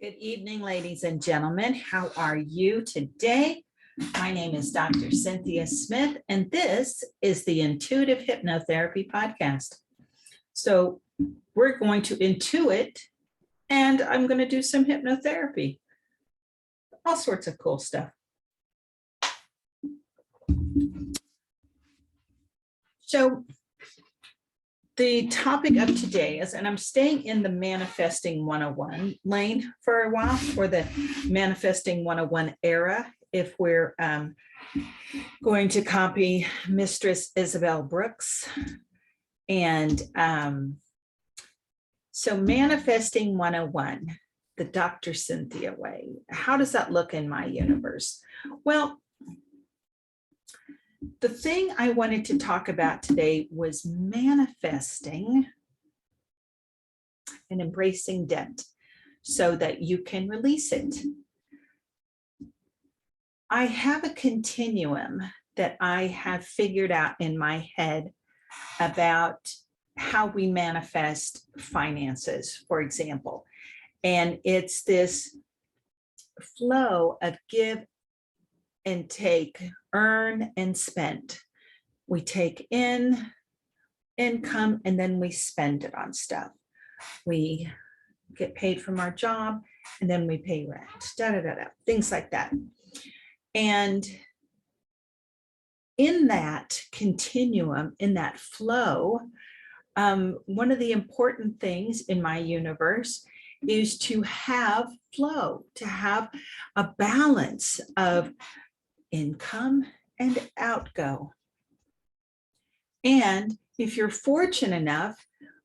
Good evening, ladies and gentlemen. How are you today? My name is Dr. Cynthia Smith, and this is the Intuitive Hypnotherapy Podcast. So we're going to intuit, and I'm going to do some hypnotherapy. All sorts of cool stuff. So the topic of today is, and I'm staying in the Manifesting 101 lane for a while, or the Manifesting 101 era, if we're going to copy Mistress Isabel Brooks. And so Manifesting 101, the Dr. Cynthia way. How does that look in my universe? Well, the thing I wanted to talk about today was manifesting and embracing debt so that you can release it. I have a continuum that I have figured out in my head about how we manifest finances, for example. And it's this flow of give and take, earn and spend. We take in income and then we spend it on stuff. We get paid from our job and then we pay rent, things like that. And in that continuum, in that flow, one of the important things in my universe is to have flow, to have a balance of income and outgo. And if you're fortunate enough,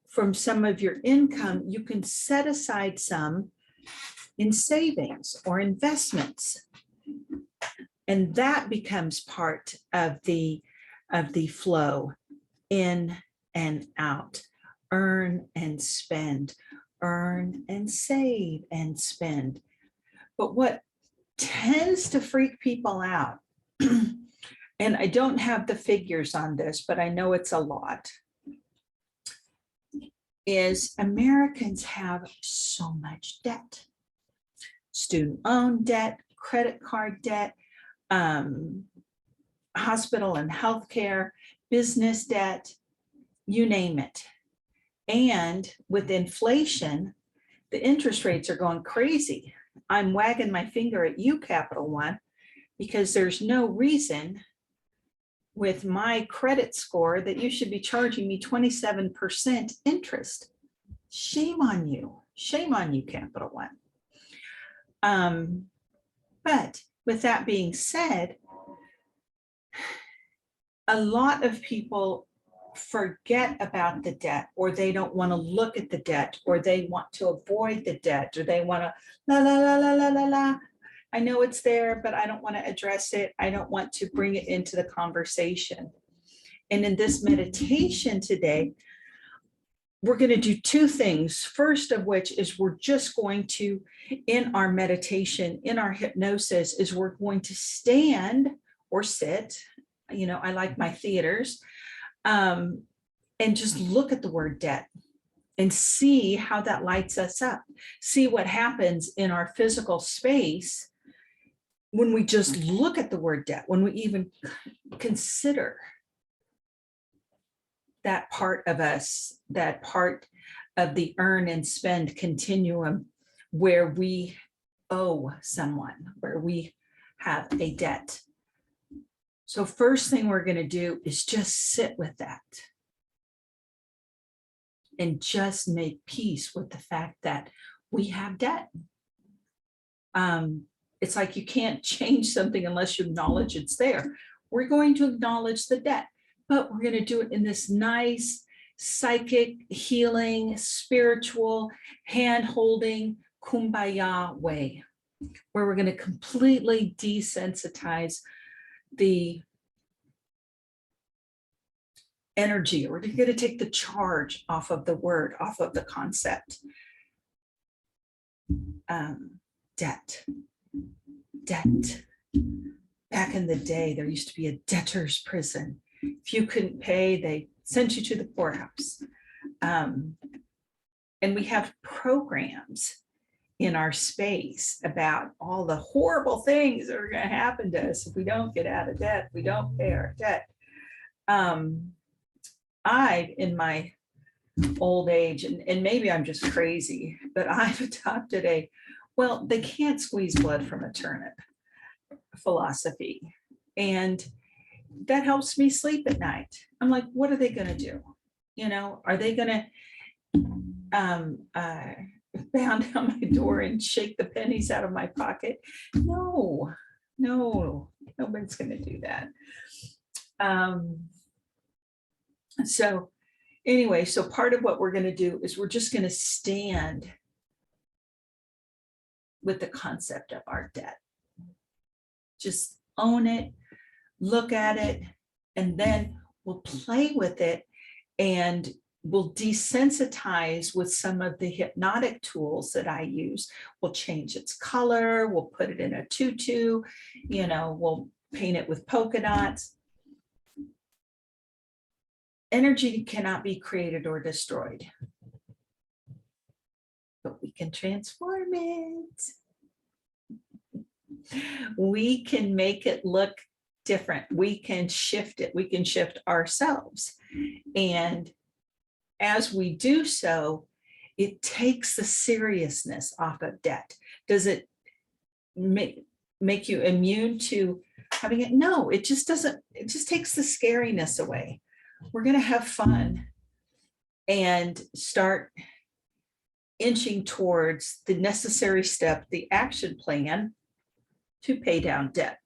from some of your income, you can set aside some in savings or investments. And that becomes part of the flow, in and out, earn and spend, earn and save and spend. But what tends to freak people out, and I don't have the figures on this, but I know it's a lot, is Americans have so much debt. Student loan debt, credit card debt, hospital and healthcare, business debt, you name it. And with inflation, the interest rates are going crazy. I'm wagging my finger at you, Capital One, because there's no reason with my credit score that you should be charging me 27% interest. Shame on you. Shame on you, Capital One. But with that being said, a lot of people forget about the debt, or they don't want to look at the debt, or they want to avoid the debt, or they want to la. I know it's there, but I don't want to address it. I don't want to bring it into the conversation. And in this meditation today, we're going to do two things. First of which is we're just going to, in our meditation, in our hypnosis, is we're going to stand or sit. You know, I like my theaters. And just look at the word debt and see how that lights us up. See what happens in our physical space when we just look at the word debt, when we even consider that part of us, that part of the earn and spend continuum where we owe someone, where we have a debt. So first thing we're going to do is just sit with that and just make peace with the fact that we have debt. It's like you can't change something unless you acknowledge it's there. We're going to acknowledge the debt, but we're going to do it in this nice, psychic, healing, spiritual, hand-holding, kumbaya way, where we're going to completely desensitize the energy. We're going to take the charge off of the word, off of the concept. Debt. Back in the day, there used to be a debtor's prison. If you couldn't pay, they sent you to the poorhouse. And we have programs in our space about all the horrible things that are going to happen to us if we don't get out of debt, we don't pay our debt. I, in my old age, and maybe I'm just crazy, but I've adopted a, well, they can't squeeze blood from a turnip philosophy. And that helps me sleep at night. I'm like, what are they going to do? You know, are they going to pound down my door and shake the pennies out of my pocket? No, nobody's going to do that. So anyway, so part of what we're going to do is we're just going to stand with the concept of our debt. Just own it, look at it, and then we'll play with it, and we'll desensitize with some of the hypnotic tools that I use. We'll change its color, we'll put it in a tutu, you know, we'll paint it with polka dots. Energy cannot be created or destroyed, but we can transform it. We can make it look different. We can shift it. We can shift ourselves. And as we do so, it takes the seriousness off of debt. Does it make you immune to having it? No, it just doesn't. It just takes the scariness away. We're going to have fun and start inching towards the necessary step, the action plan to pay down debt.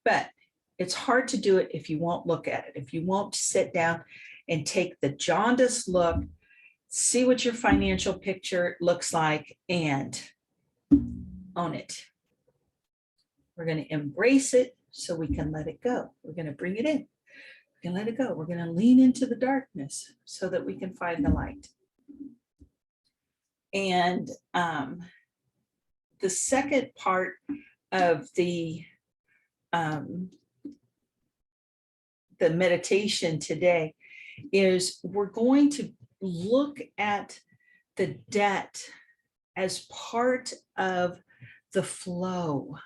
But it's hard to do it if you won't look at it, if you won't sit down and take the jaundiced look, see what your financial picture looks like, and own it. We're going to embrace it so we can let it go. We're going to bring it in. We can let it go. We're going to lean into the darkness so that we can find the light. And the second part of the meditation today is we're going to look at the debt as part of the flow.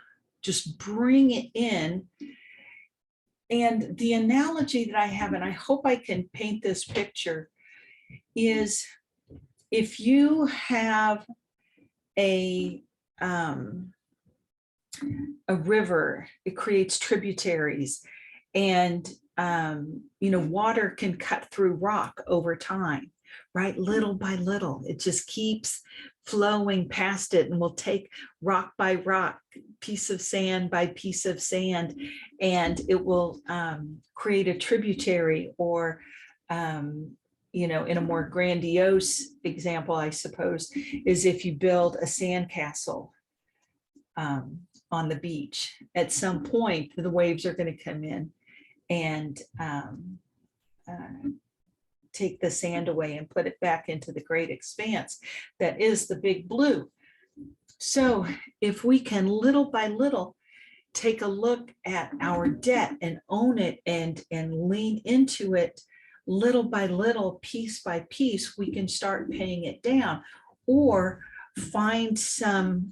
Just bring it in. And the analogy that I have, and I hope I can paint this picture, is if you have a river, it creates tributaries, and water can cut through rock over time, right? Little by little, it just keeps flowing past it, and will take rock by rock, piece of sand by piece of sand, and it will create a tributary, or in a more grandiose example, I suppose, is if you build a sandcastle on the beach. At some point, the waves are going to come in and take the sand away and put it back into the great expanse that is the big blue. So if we can little by little take a look at our debt and own it and lean into it little by little, piece by piece, we can start paying it down, or find some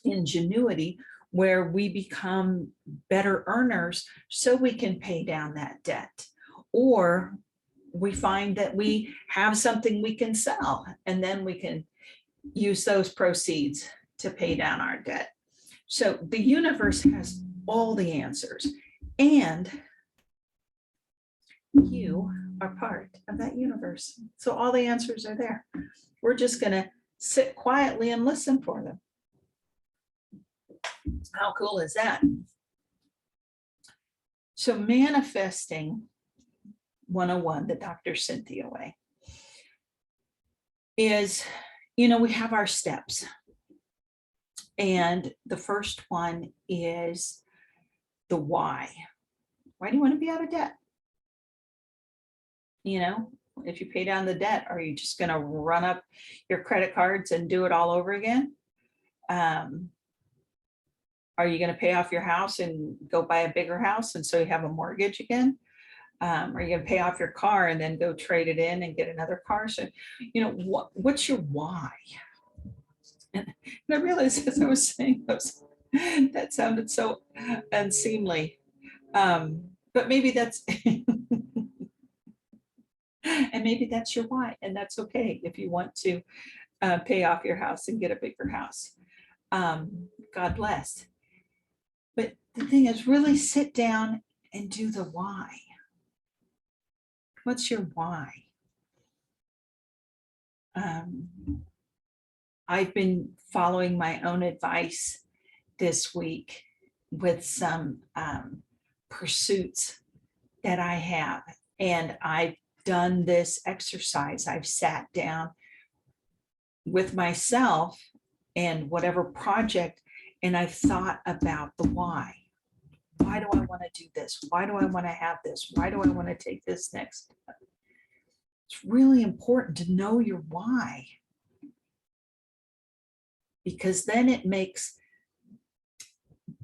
ingenuity where we become better earners so we can pay down that debt. Or we find that we have something we can sell, and then we can use those proceeds to pay down our debt. So the universe has all the answers, and you are part of that universe. So all the answers are there. We're just going to sit quietly and listen for them. How cool is that? So manifesting 101, the Dr. Cynthia way, is, we have our steps. And the first one is the why. Why do you want to be out of debt? If you pay down the debt, are you just going to run up your credit cards and do it all over again? Are you going to pay off your house and go buy a bigger house, and so you have a mortgage again? Are you going to pay off your car and then go trade it in and get another car? So, what's your why? And I realized as I was saying those, that sounded so unseemly. But maybe that's, and maybe that's your why, and that's okay if you want to pay off your house and get a bigger house. God bless. But the thing is, really sit down and do the why. What's your why? I've been following my own advice this week with some pursuits that I have. And I've done this exercise. I've sat down with myself and whatever project, and I've thought about the why. Why do I want to do this? Why do I want to have this? Why do I want to take this next step? It's really important to know your why, because then it makes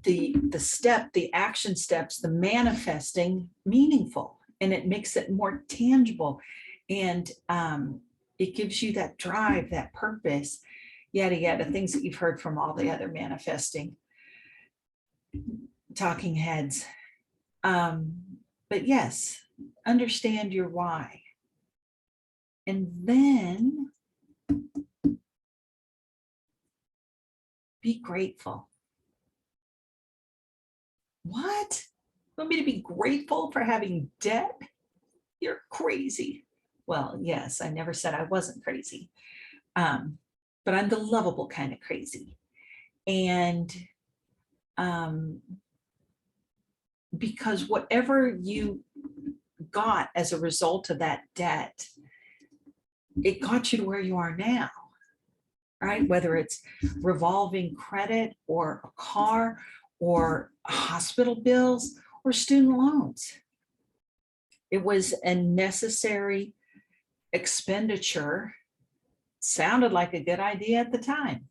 the action steps, the manifesting meaningful, and it makes it more tangible, and it gives you that drive, that purpose, yada yada, things that you've heard from all the other manifesting talking heads. But yes, understand your why, and then be grateful. What? You want me to be grateful for having debt? You're crazy. Well, yes, I never said I wasn't crazy, but I'm the lovable kind of crazy. And because whatever you got as a result of that debt, it got you to where you are now, right? Whether it's revolving credit or a car or hospital bills or student loans. It was a necessary expenditure. Sounded like a good idea at the time.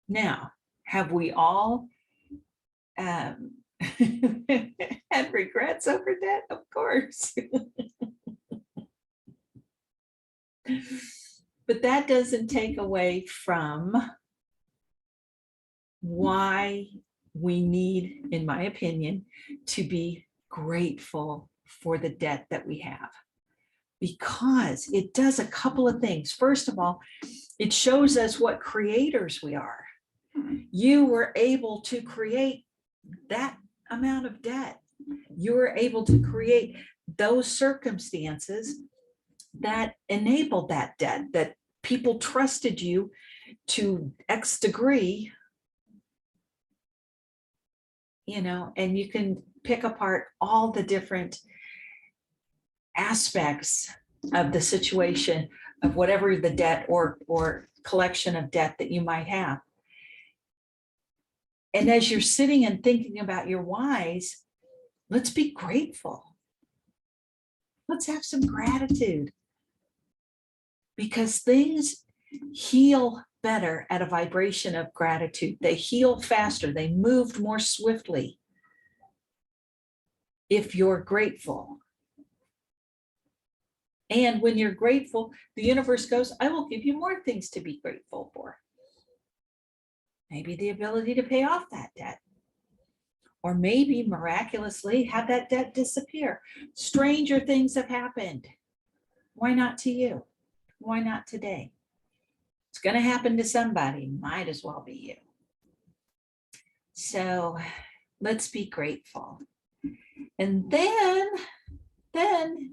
Now, have we all had regrets over that? Of course. But that doesn't take away from why we need, in my opinion, to be grateful for the debt that we have, because it does a couple of things. First of all, it shows us what creators we are. You were able to create that amount of debt. You were able to create those circumstances that enabled that debt, that people trusted you to X degree, you know, and you can pick apart all the different aspects of the situation of whatever the debt or collection of debt that you might have. And as you're sitting and thinking about your whys, let's be grateful. Let's have some gratitude, because things heal better at a vibration of gratitude. They heal faster. They move more swiftly if you're grateful. And when you're grateful, the universe goes, I will give you more things to be grateful for. Maybe the ability to pay off that debt, or maybe miraculously have that debt disappear. Stranger things have happened. Why not to you? Why not today? It's going to happen to somebody. Might as well be you. So let's be grateful. And then,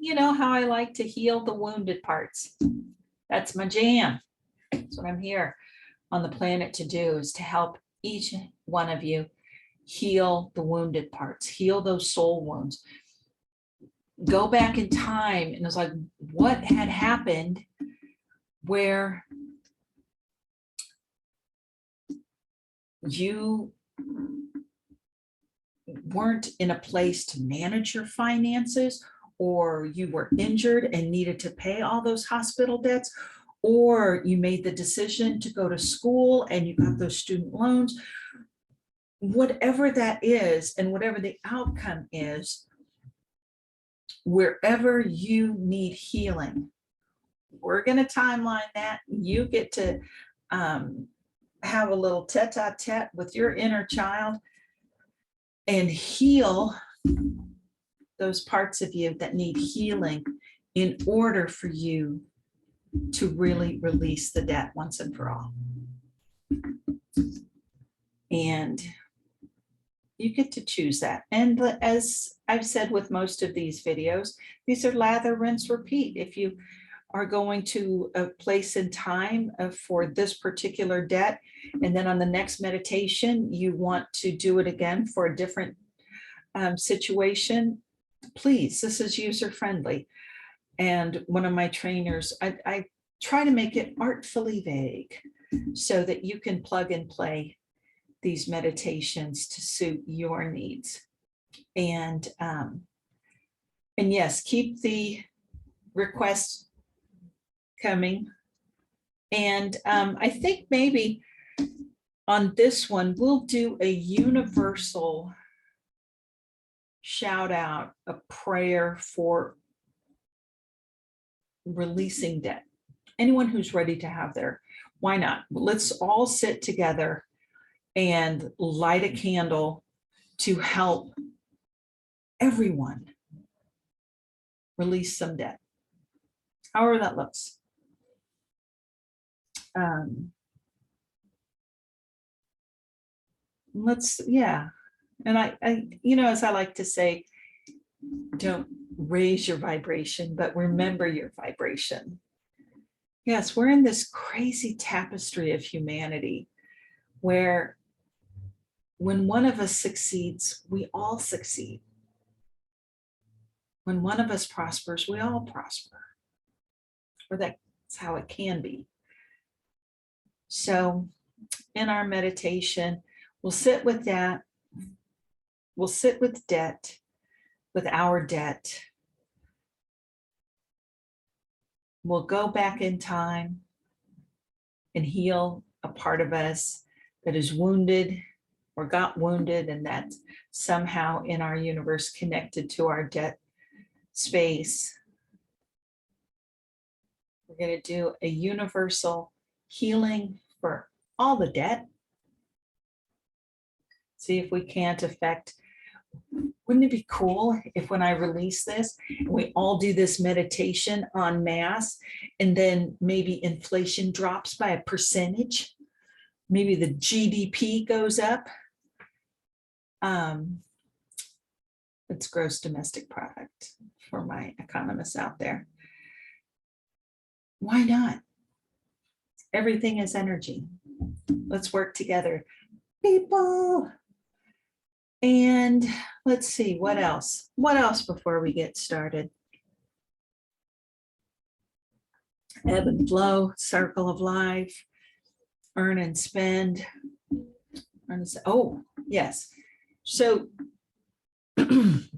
you know how I like to heal the wounded parts. That's my jam. That's what I'm here on the planet to do, is to help each one of you heal the wounded parts, heal those soul wounds. Go back in time, and it's like, what had happened where you weren't in a place to manage your finances, or you were injured and needed to pay all those hospital debts, or you made the decision to go to school and you got those student loans. Whatever that is, and whatever the outcome is, wherever you need healing, we're going to timeline that. You get to have a little tete-a-tete with your inner child and heal those parts of you that need healing in order for you to really release the debt once and for all. And you get to choose that. And as I've said with most of these videos, these are lather, rinse, repeat. If you are going to a place in time for this particular debt, and then on the next meditation, you want to do it again for a different situation, please, this is user friendly. And one of my trainers, I try to make it artfully vague so that you can plug and play these meditations to suit your needs. And yes, keep the requests coming. And I think maybe on this one, we'll do a universal shout out, a prayer for releasing debt. Anyone who's ready to have their, why not? Let's all sit together and light a candle to help everyone release some debt, however that looks. Yeah. And I, as I like to say, don't raise your vibration, but remember your vibration. Yes, we're in this crazy tapestry of humanity where when one of us succeeds, we all succeed. When one of us prospers, we all prosper. Or that's how it can be. So in our meditation, we'll sit with that. We'll sit with debt, with our debt. We'll go back in time and heal a part of us that is wounded or got wounded, and that's somehow in our universe connected to our debt space. We're going to do a universal healing for all the debt. See if we can't affect. Wouldn't it be cool if when I release this, we all do this meditation en masse, and then maybe inflation drops by a percentage? Maybe the GDP goes up. It's gross domestic product for my economists out there. Why not? Everything is energy. Let's work together, people. And let's see, what else? What else before we get started? Ebb and flow, circle of life, earn and spend. Oh, yes. So the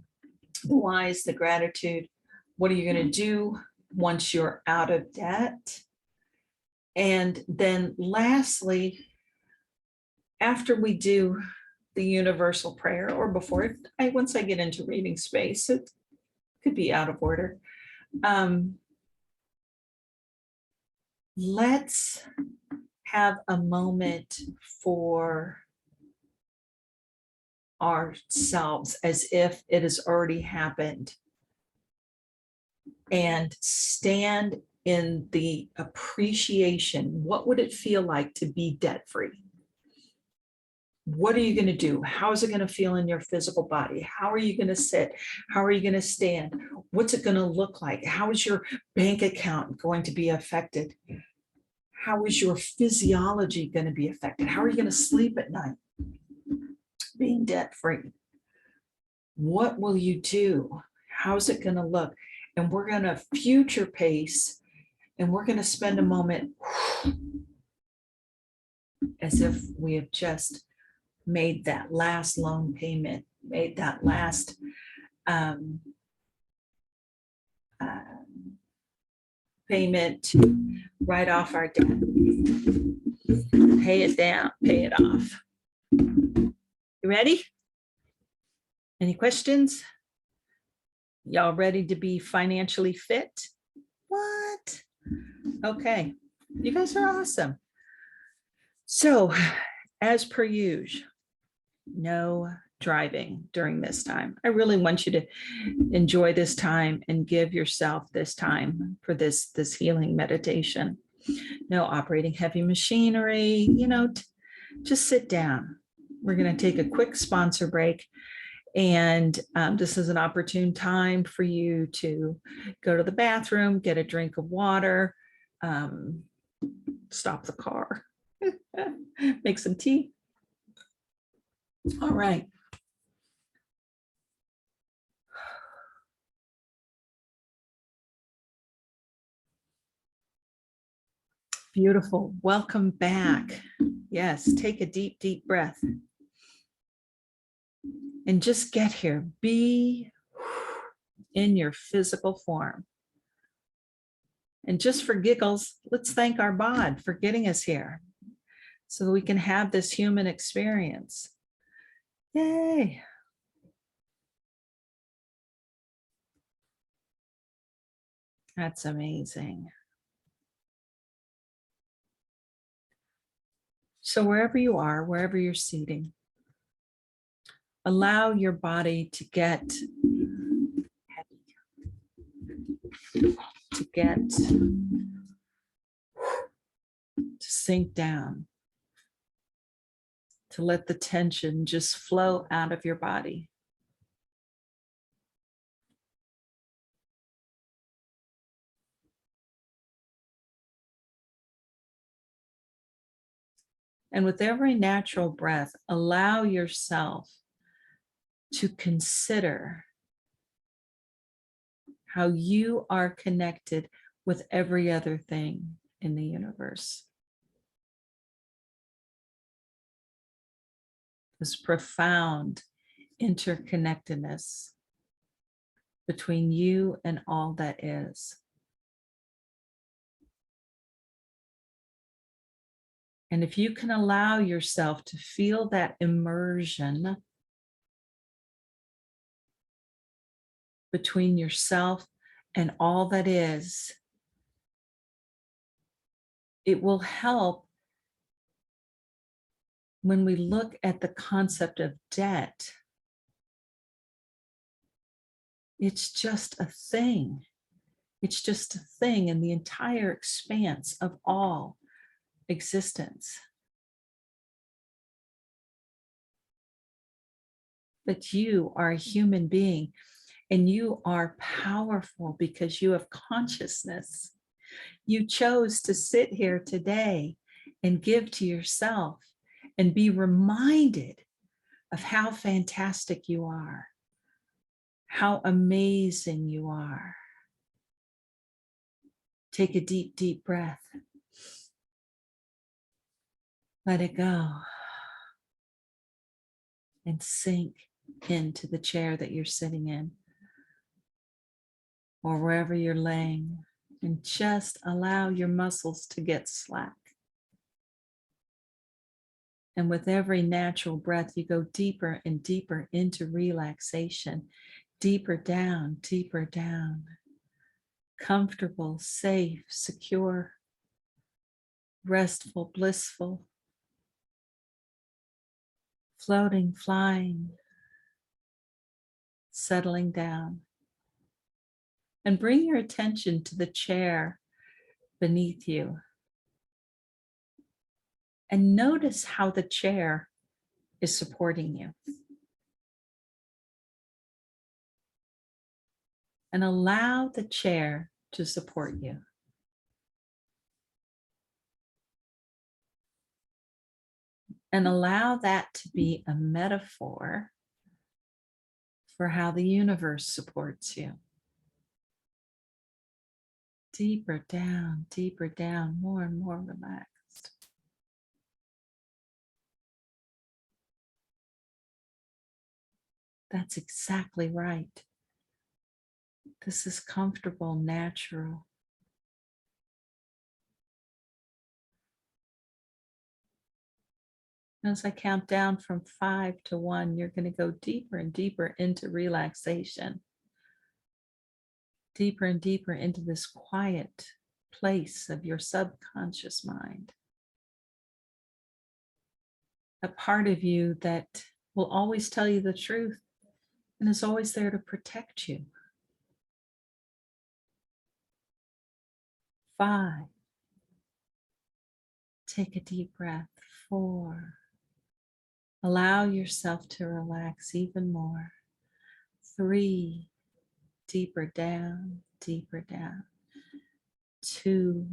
whys, the gratitude, what are you going to do once you're out of debt? And then lastly, after we do the universal prayer, or before it, once I get into reading space, it could be out of order. Let's have a moment for ourselves as if it has already happened, and stand in the appreciation. What would it feel like to be debt-free? What are you going to do? How is it going to feel in your physical body? How are you going to sit? How are you going to stand? What's it going to look like? How is your bank account going to be affected? How is your physiology going to be affected? How are you going to sleep at night? Being debt-free. What will you do? How's it going to look? And we're going to future pace, and we're going to spend a moment as if we have just made that last loan payment, made that last payment to write off our debt. Pay it down, pay it off. You ready? Any questions? Y'all ready to be financially fit? What? Okay, you guys are awesome. So, as per usual, no driving during this time. I really want you to enjoy this time and give yourself this time for this healing meditation. No operating heavy machinery, just sit down. We're going to take a quick sponsor break. And this is an opportune time for you to go to the bathroom, get a drink of water, stop the car, make some tea. All right. Beautiful. Welcome back. Yes, take a deep, deep breath. And just get here. Be in your physical form. And just for giggles, let's thank our bod for getting us here so that we can have this human experience. Yay. That's amazing. So wherever you are, wherever you're seating, allow your body to get heavy, to sink down, to let the tension just flow out of your body. And with every natural breath, allow yourself to consider how you are connected with every other thing in the universe. This profound interconnectedness between you and all that is. And if you can allow yourself to feel that immersion between yourself and all that is, it will help when we look at the concept of debt. It's just a thing. It's just a thing in the entire expanse of all existence. But you are a human being and you are powerful because you have consciousness. You chose to sit here today and give to yourself and be reminded of how fantastic you are, how amazing you are. Take a deep, deep breath. Let it go and sink into the chair that you're sitting in or wherever you're laying, and just allow your muscles to get slack. And with every natural breath, you go deeper and deeper into relaxation, deeper down, comfortable, safe, secure, restful, blissful, floating, flying, settling down. And bring your attention to the chair beneath you. And notice how the chair is supporting you. And allow the chair to support you. And allow that to be a metaphor for how the universe supports you. Deeper down, more and more relaxed. That's exactly right. This is comfortable, natural. As I count down from 5 to 1, you're going to go deeper and deeper into relaxation. Deeper and deeper into this quiet place of your subconscious mind. a part of you that will always tell you the truth and is always there to protect you. 5, take a deep breath. 4, allow yourself to relax even more. 3, deeper down, deeper down. 2,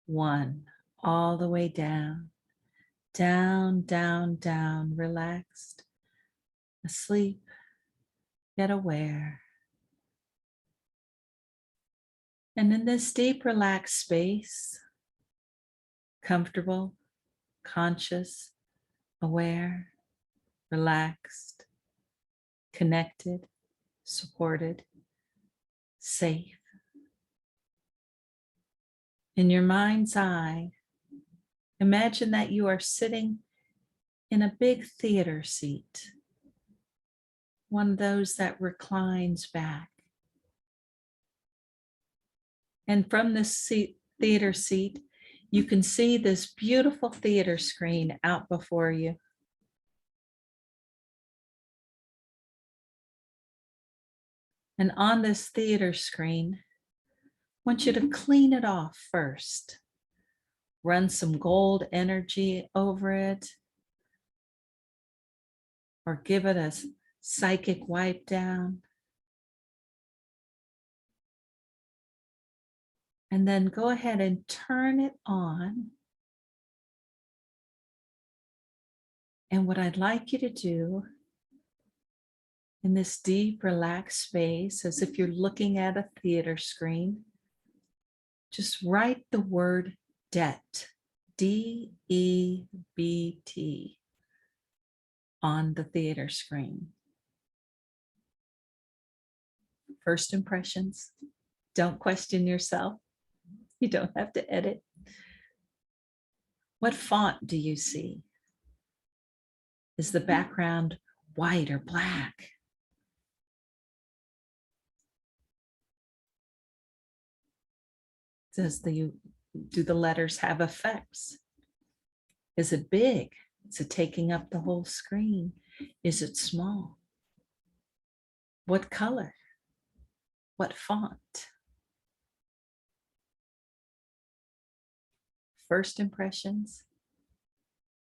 1, all the way down, down, down, down, relaxed, asleep, yet aware. And in this deep, relaxed space, comfortable, conscious, aware, relaxed, connected, supported, safe. In your mind's eye, imagine that you are sitting in a big theater seat, one of those that reclines back. And from this theater seat, you can see this beautiful theater screen out before you. And on this theater screen, I want you to clean it off first. Run some gold energy over it, or give it a psychic wipe down. And then go ahead and turn it on. And what I'd like you to do in this deep, relaxed space, as if you're looking at a theater screen, just write the word debt, D-E-B-T, on the theater screen. First impressions, don't question yourself. You don't have to edit. What font do you see? Is the background white or black? Do the letters have effects? Is it big? Is it taking up the whole screen? Is it small? What color? What font? First impressions.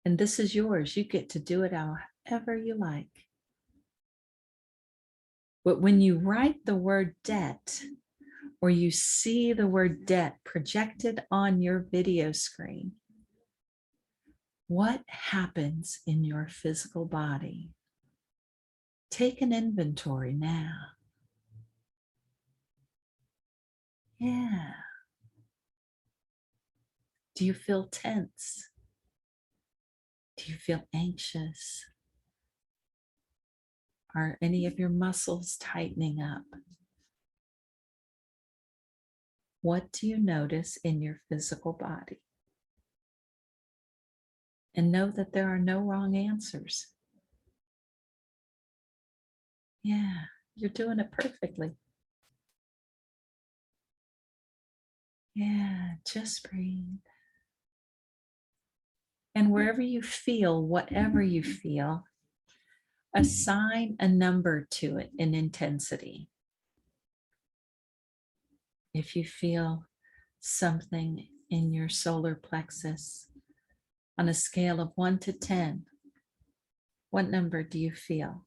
And this is yours. You get to do it however you like. But when you write the word debt, or you see the word debt projected on your video screen, what happens in your physical body? Take an inventory now. Yeah. Do you feel tense? Do you feel anxious? Are any of your muscles tightening up? What do you notice in your physical body? And know that there are no wrong answers. Yeah, you're doing it perfectly. Yeah, just breathe. And wherever you feel, whatever you feel, assign a number to it in intensity. If you feel something in your solar plexus on a scale of 1 to 10, what number do you feel?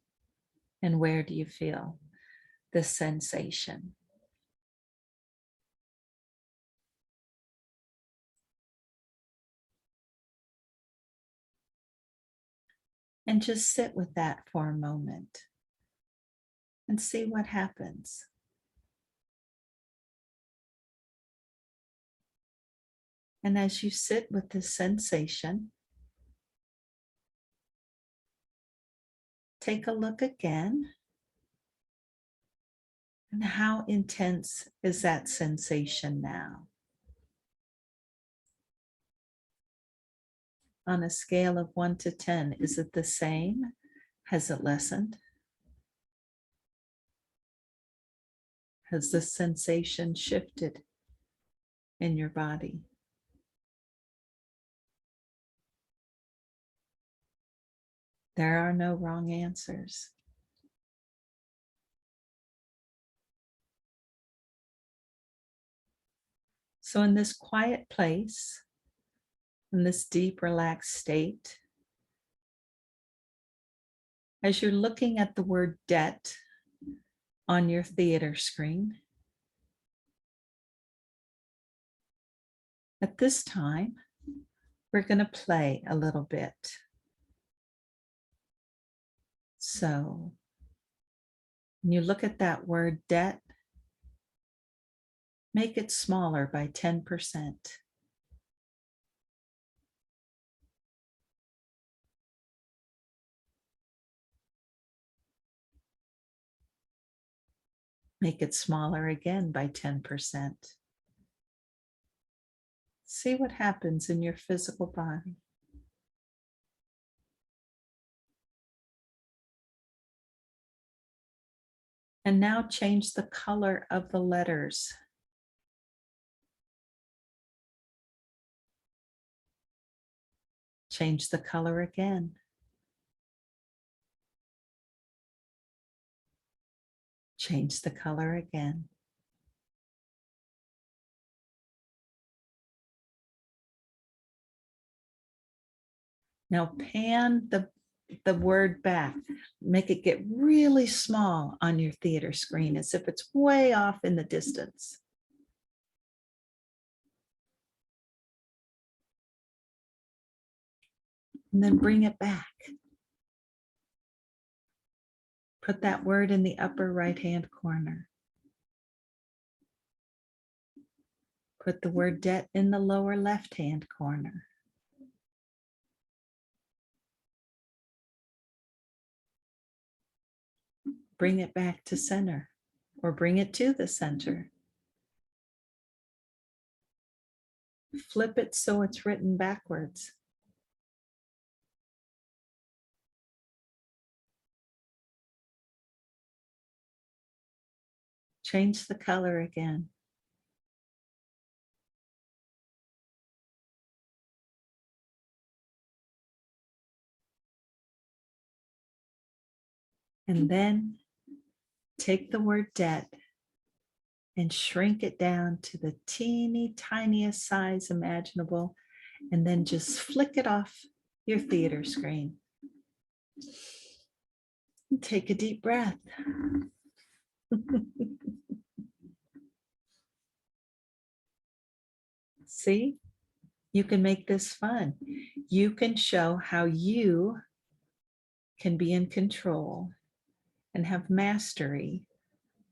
And where do you feel the sensation? And just sit with that for a moment and see what happens. And as you sit with this sensation, take a look again. And how intense is that sensation now? On a scale of 1 to 10, is it the same? Has it lessened? Has the sensation shifted in your body? There are no wrong answers. So in this quiet place, in this deep, relaxed state, as you're looking at the word debt on your theater screen, at this time, we're going to play a little bit. So when you look at that word debt, make it smaller by 10%. Make it smaller again by 10%. See what happens in your physical body. And now change the color of the letters. Change the color again. Change the color again. Now pan the word back. Make it get really small on your theater screen as if it's way off in the distance. And then bring it back. Put that word in the upper right-hand corner. Put the word debt in the lower left-hand corner. Bring it back to center, or bring it to the center. Flip it so it's written backwards. Change the color again. And then take the word debt and shrink it down to the teeny tiniest size imaginable, and then just flick it off your theater screen. And take a deep breath. See, you can make this fun. You can show how you can be in control and have mastery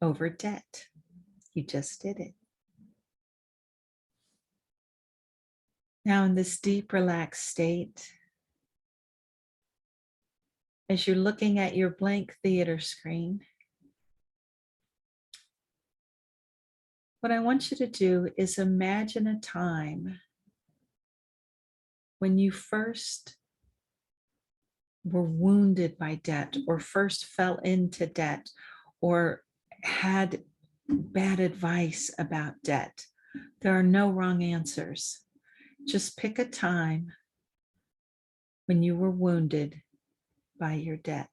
over debt. You just did it. Now in this deep, relaxed state, as you're looking at your blank theater screen, what I want you to do is imagine a time when you first were wounded by debt, or first fell into debt, or had bad advice about debt. There are no wrong answers. Just pick a time when you were wounded by your debt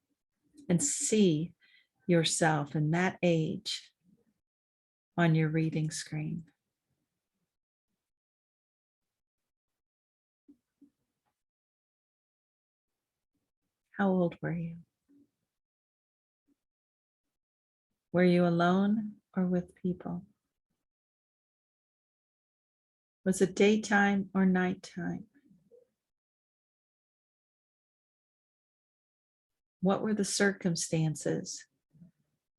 and see yourself in that age on your reading screen. How old were you? Were you alone or with people? Was it daytime or nighttime? What were the circumstances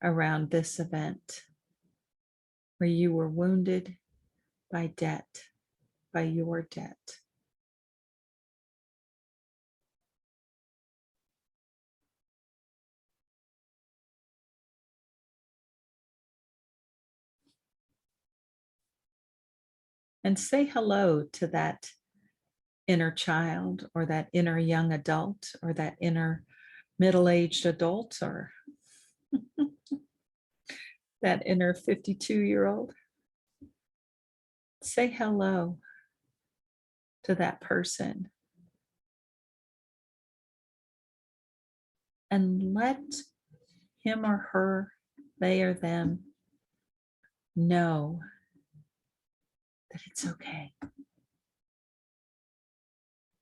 around this event where you were wounded by debt, by your debt? And say hello to that inner child, or that inner young adult, or that inner middle-aged adult, or that inner 52-year-old. Say hello to that person and let him or her, they or them, know that it's okay,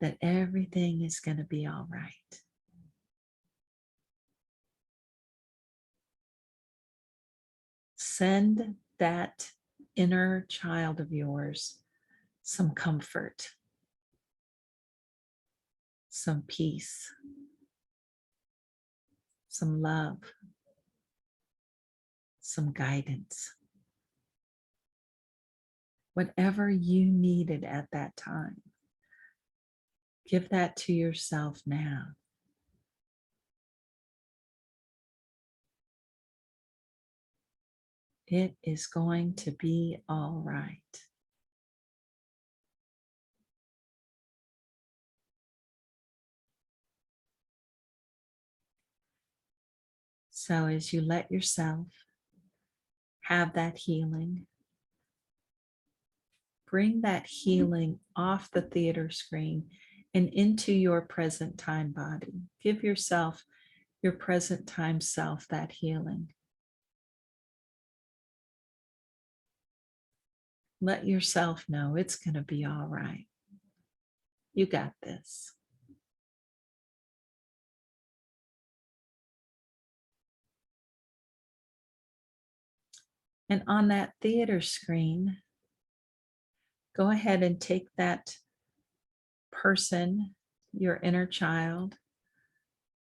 that everything is going to be all right. Send that inner child of yours some comfort, some peace, some love, some guidance. Whatever you needed at that time, give that to yourself now. It is going to be all right. So as you let yourself have that healing, bring that healing off the theater screen and into your present time body. Give yourself, your present time self, that healing. Let yourself know it's going to be all right. You got this. And on that theater screen, go ahead and take that person, your inner child,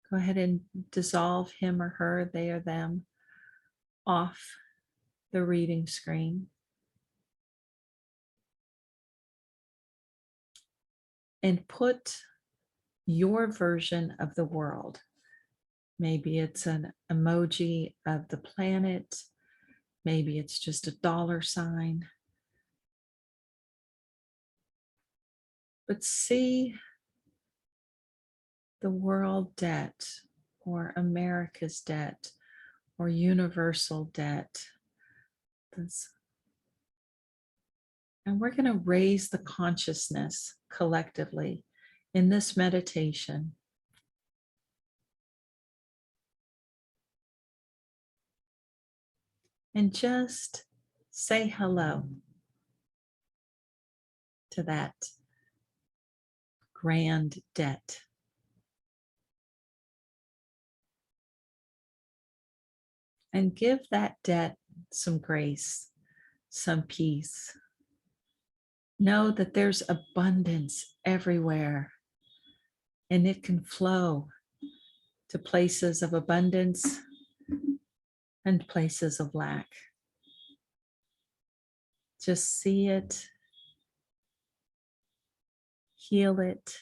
go ahead and dissolve him or her, they or them, off the reading screen. And put your version of the world. Maybe it's an emoji of the planet. Maybe it's just a dollar sign. But see the world debt or America's debt or universal debt. And we're going to raise the consciousness collectively in this meditation. And just say hello to that grand debt. And give that debt some grace, some peace. Know that there's abundance everywhere, and it can flow to places of abundance and places of lack. Just see it, heal it,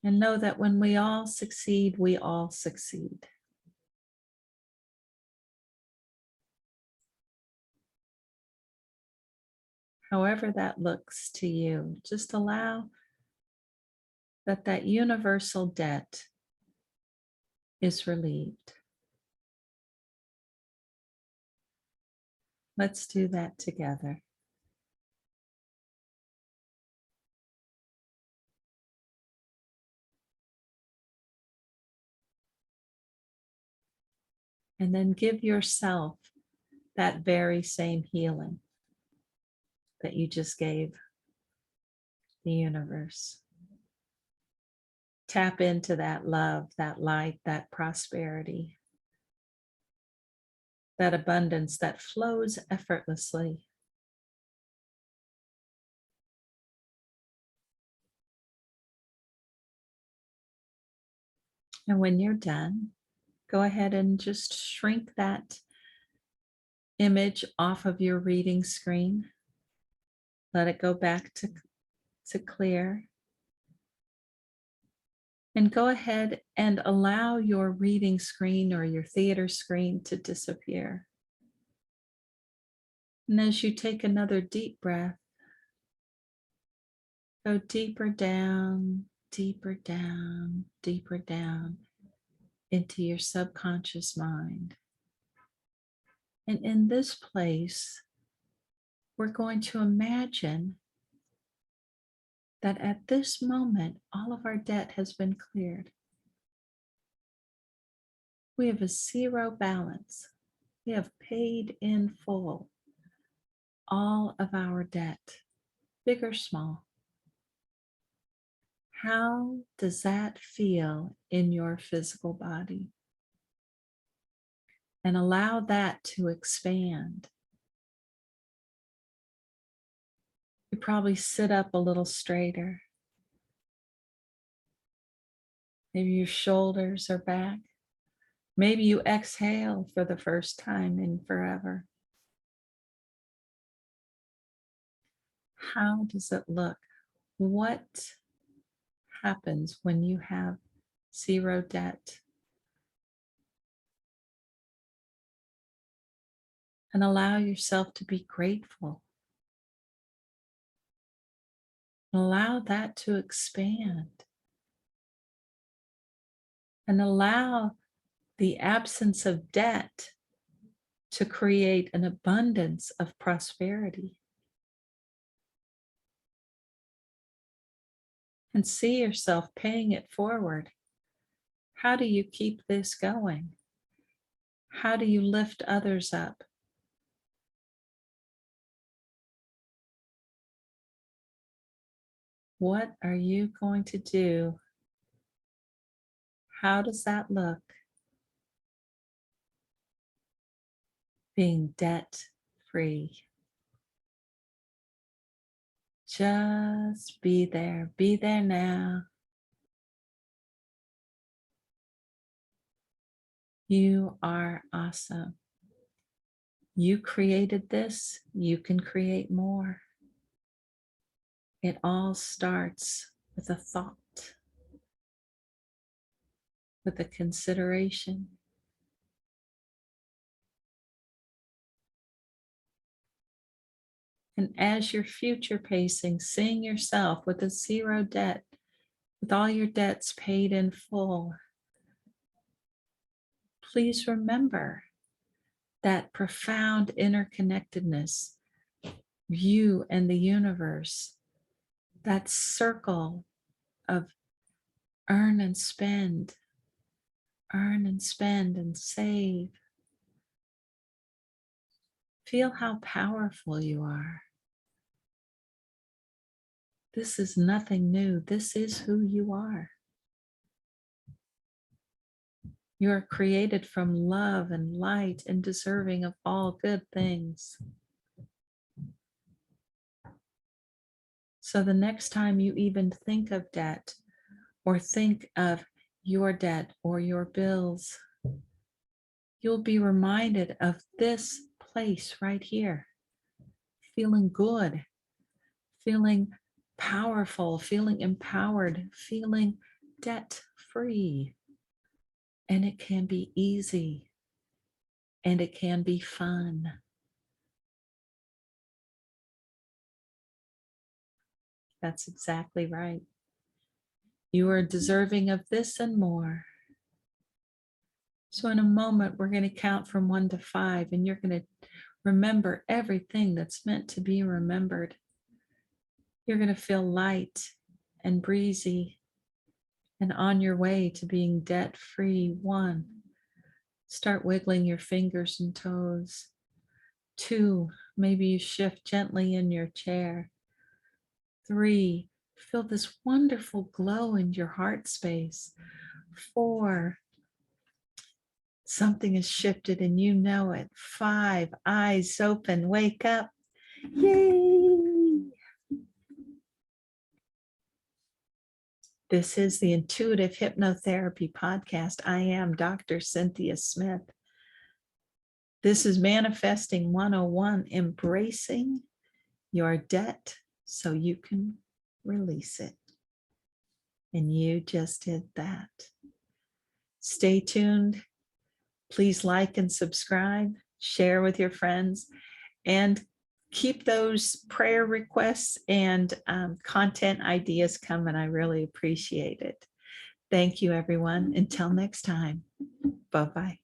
and know that when we all succeed, we all succeed. However that looks to you, just allow that universal debt is relieved. Let's do that together. And then give yourself that very same healing that you just gave the universe. Tap into that love, that light, that prosperity, that abundance that flows effortlessly. And when you're done, go ahead and just shrink that image off of your reading screen. Let it go back to clear. And go ahead and allow your reading screen or your theater screen to disappear. And as you take another deep breath, go deeper down, deeper down, deeper down into your subconscious mind. And in this place, we're going to imagine that at this moment, all of our debt has been cleared. We have a zero balance. We have paid in full all of our debt, big or small. How does that feel in your physical body? And allow that to expand. You probably sit up a little straighter. Maybe your shoulders are back. Maybe you exhale for the first time in forever. How does it look? What happens when you have zero debt? And allow yourself to be grateful. Allow that to expand. And allow the absence of debt to create an abundance of prosperity. And see yourself paying it forward. How do you keep this going? How do you lift others up? What are you going to do? How does that look? Being debt free. Just be there. Be there now. You are awesome. You created this. You can create more. It all starts with a thought, with a consideration. And as you're future pacing, seeing yourself with a zero debt, with all your debts paid in full, please remember that profound interconnectedness, you and the universe, that circle of earn and spend and save. Feel how powerful you are. This is nothing new. This is who you are. You are created from love and light and deserving of all good things. So the next time you even think of debt or think of your debt or your bills, you'll be reminded of this place right here, feeling good, feeling powerful, feeling empowered, feeling debt-free. And it can be easy and it can be fun. That's exactly right. You are deserving of this and more. So in a moment, we're going to count from 1 to 5, and you're going to remember everything that's meant to be remembered. You're going to feel light and breezy and on your way to being debt-free. 1, start wiggling your fingers and toes. 2, maybe you shift gently in your chair. 3, feel this wonderful glow in your heart space. 4, something has shifted and you know it. 5, eyes open, wake up. Yay! This is the Intuitive Hypnotherapy Podcast. I am Dr. Cynthia Smith. This is Manifesting 101, embracing your debt so you can release it. And you just did that. Stay tuned. Please like and subscribe, share with your friends, and keep those prayer requests and content ideas coming. I really appreciate it. Thank you, everyone. Until next time. Bye-bye.